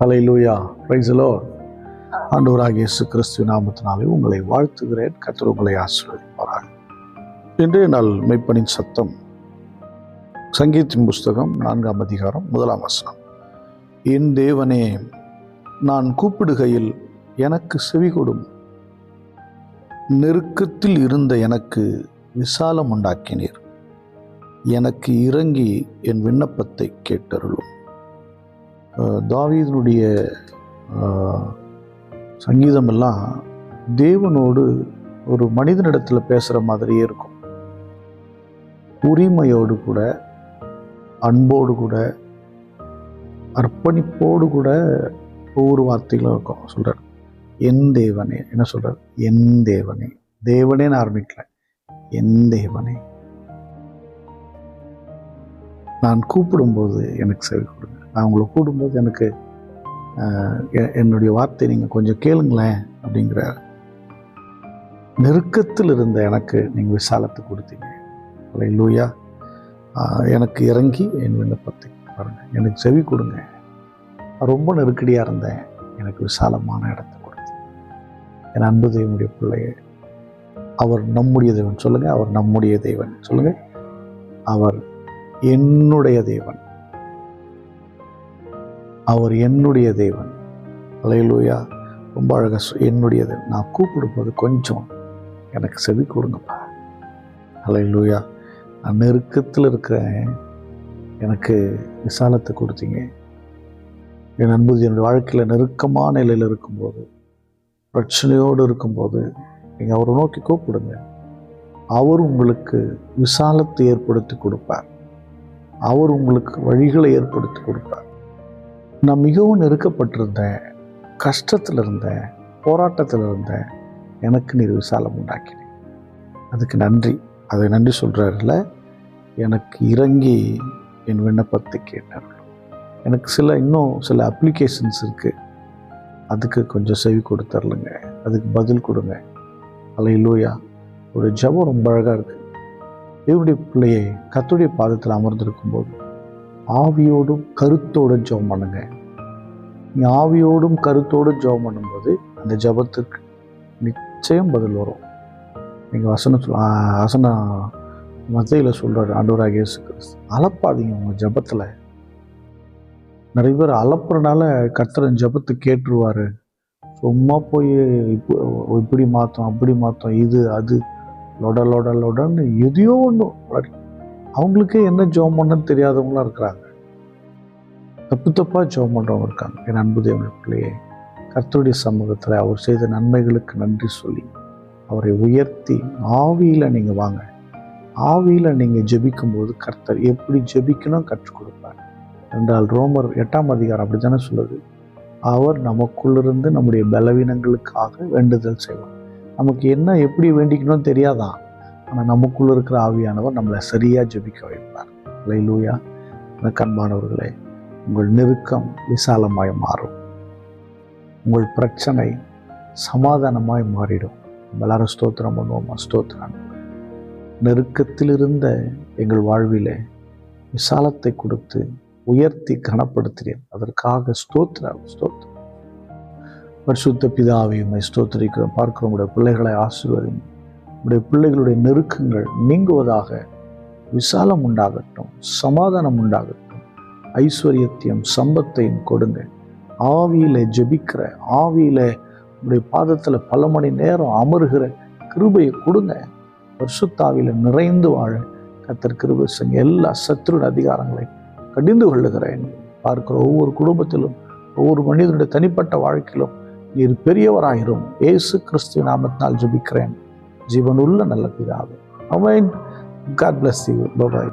Hallelujah, praise the Lord. ஆண்டவராகிய இயேசு கிறிஸ்துவின் நாமத்தினாலே உங்களை வாழ்த்துகிறேன். கர்த்தர் உங்களை ஆசீர்வதிப்பாராக. இன்றைய நாள் மெய்ப்பனின் சத்தம், சங்கீதத்தின் புஸ்தகம் 4ஆம் அதிகாரம் 1ஆம் வசனம். என் தேவனே, நான் கூப்பிடுகையில் எனக்கு செவி கொடும். நெருக்கத்தில் இருந்த எனக்கு விசாலம் உண்டாக்கினீர். எனக்கு இறங்கி என் விண்ணப்பத்தை கேட்டருளும். தாவீதினுடைய சங்கீதமெல்லாம் தேவனோடு ஒரு மனிதனிடத்தில் பேசுகிற மாதிரியே இருக்கும். உரிமையோடு கூட, அன்போடு கூட, அர்ப்பணிப்போடு கூட ஒவ்வொரு வார்த்தைகளும் இருக்கும். சொல்கிறார், என் தேவனே. என்ன சொல்கிறார்? என் தேவனே. தேவனேன்னு ஆரம்பிக்கல, என் தேவனே, நான் கூப்பிடும்போது எனக்கு செவி கொடுங்க. நான் உங்களை கூப்பிடும்போது எனக்கு என்னுடைய வார்த்தை நீங்கள் கொஞ்சம் கேளுங்களேன் அப்படிங்கிற. நெருக்கத்தில் இருந்த எனக்கு நீங்கள் விசாலத்தை கொடுத்தீங்க. ஹல்லேலூயா. எனக்கு இறங்கி என் விண்ணப்பத்தை பாருங்கள், எனக்கு செவி கொடுங்க. ரொம்ப நெருக்கடியாக இருந்தேன், எனக்கு விசாலமான இடத்தை கொடுத்தீங்க. என் அன்பு தேவனுடைய பிள்ளைய, அவர் நம்முடைய தேவன். சொல்லுங்கள், அவர் நம்முடைய தேவன். சொல்லுங்கள், அவர் என்னுடைய தேவன். அவர் என்னுடைய தேவன். ஹல்லேலூயா. ரொம்ப அழகாக என்னுடைய தேவன். நான் கூப்பிடும்போது கொஞ்சம் எனக்கு செவி கொடுங்கப்பா. ஹல்லேலூயா. நான் நெருக்கத்தில் இருக்கிறேன், எனக்கு விசாலத்தை கொடுத்தீங்க. என் அன்பு என்னுடைய வாழ்க்கையில் நெருக்கமான நிலையில் இருக்கும்போது, பிரச்சனையோடு இருக்கும்போது நீங்கள் அவரை நோக்கி கூப்பிடுங்க. அவர் உங்களுக்கு விசாலத்தை ஏற்படுத்தி கொடுப்பார். அவர் உங்களுக்கு வழிகளை ஏற்படுத்தி கொடுப்பார். நான் மிகவும் நெருக்கப்பட்டிருந்தேன், கஷ்டத்தில் இருந்தேன், போராட்டத்தில் இருந்தேன், எனக்கு நீர் விசாலம் உண்டாக்கினேன். அதுக்கு நன்றி. அதை நன்றி சொல்கிறாருல, எனக்கு இறங்கி என் விண்ணப்பத்தை கேட்டார்கள். எனக்கு இன்னும் சில அப்ளிகேஷன்ஸ் இருக்குது, அதுக்கு கொஞ்சம் செவி கொடுத்துர்லுங்க, அதுக்கு பதில் கொடுங்க. ஹல்லேலூயா. ஒரு ஜெபம் ரொம்ப அழகாக இருக்குது. இவருடைய பிள்ளையை கர்த்தருடைய பாதத்தில் அமர்ந்திருக்கும் போது ஆவியோடும் கருத்தோடும் ஜெபம் பண்ணுங்க. நீ ஆவியோடும் கருத்தோடும் ஜெபம் பண்ணும்போது அந்த ஜெபத்துக்கு நிச்சயம் பதில் வரும். நீங்கள் வசனம் மத்தியில் சொல்கிறார் ஆண்டவராகிய இயேசு கிறிஸ்து, அலப்பாதீங்க உங்கள் ஜெபத்தில். நிறைய பேர் அலப்புறனால கர்த்தர் ஜெபத்தை கேட்டுருவார். சும்மா போய் இப்படி மாற்றோம், அப்படி மாற்றோம், இது அது லொடன்னு எதையோ ஒன்று. அவங்களுக்கே என்ன ஜெபம் பண்ணன்னு தெரியாதவங்களாம் இருக்கிறாங்க. தப்பாக ஜெபம் பண்ணுறவங்க இருக்காங்க. என் அன்பு தேவனுடைய பிள்ளையே, கர்த்தருடைய சமூகத்தில் அவர் செய்த நன்மைகளுக்கு நன்றி சொல்லி அவரை உயர்த்தி ஆவியில் நீங்கள் வாங்க. ஆவியில் நீங்கள் ஜெபிக்கும்போது கர்த்தர் எப்படி ஜெபிக்கணும் கற்றுக் கொடுப்பார் என்றால் ரோமர் 8ஆம் அதிகாரம் அப்படி தானே சொல்லுது. அவர் நமக்குள்ளிருந்து நம்முடைய பலவீனங்களுக்காக வேண்டுதல் செய்வார். நமக்கு என்ன எப்படி வேண்டிக்கணும்னு தெரியாதான், ஆனால் நமக்குள்ள இருக்கிற ஆவியானவர் நம்மளை சரியாக ஜெபிக்க வைப்பார். ஹல்லேலூயா. அன்பானவர்களே, உங்கள் நெருக்கம் விசாலமாய் மாறும். உங்கள் பிரச்சனை சமாதானமாய் மாறிடும். எல்லாரும் ஸ்தோத்திரம் பண்ணுவோமா? ஸ்தோத்திரம். நெருக்கத்தில் இருந்த எங்கள் வாழ்விலே விசாலத்தை கொடுத்து உயர்த்தி கனப்படுத்தினேன். அதற்காக ஸ்தோத்திரம். பரிசுத்த பிதாவே, உம்மை ஸ்தோத்திரிக்கிறோம். பார்க்கிறோம், உங்களுடைய பிள்ளைகளை ஆசீர்வதிங்க. உங்களுடைய பிள்ளைகளுடைய நெருக்கங்கள் நீங்குவதாக. விசாலம் உண்டாகட்டும், சமாதானம் உண்டாகட்டும், ஐஸ்வர்யத்தையும் சம்பத்தையும் கொடுங்க. ஆவியில் ஜெபிக்கிற, ஆவியில் உங்களுடைய பாதத்தில் பல மணி நேரம் அமருகிற கிருபையை கொடுங்க. பரிசுத்தாவியில் நிறைந்து வாழ கர்த்தர் கிருபை செய்யுங்க. எல்லா சத்துருடைய அதிகாரங்களை கடிந்து கொள்ளுகிறேன். பார்க்கிற ஒவ்வொரு குடும்பத்திலும், ஒவ்வொரு மனிதனுடைய தனிப்பட்ட வாழ்க்கையிலும் நீர் பெரியவராயிரும். இயேசு கிறிஸ்துவின் நாமத்தினால் ஜெபிக்கிறேன், ஜீவனுள்ள நல்ல பிதாவே. ஆமென். God bless you. Bye bye.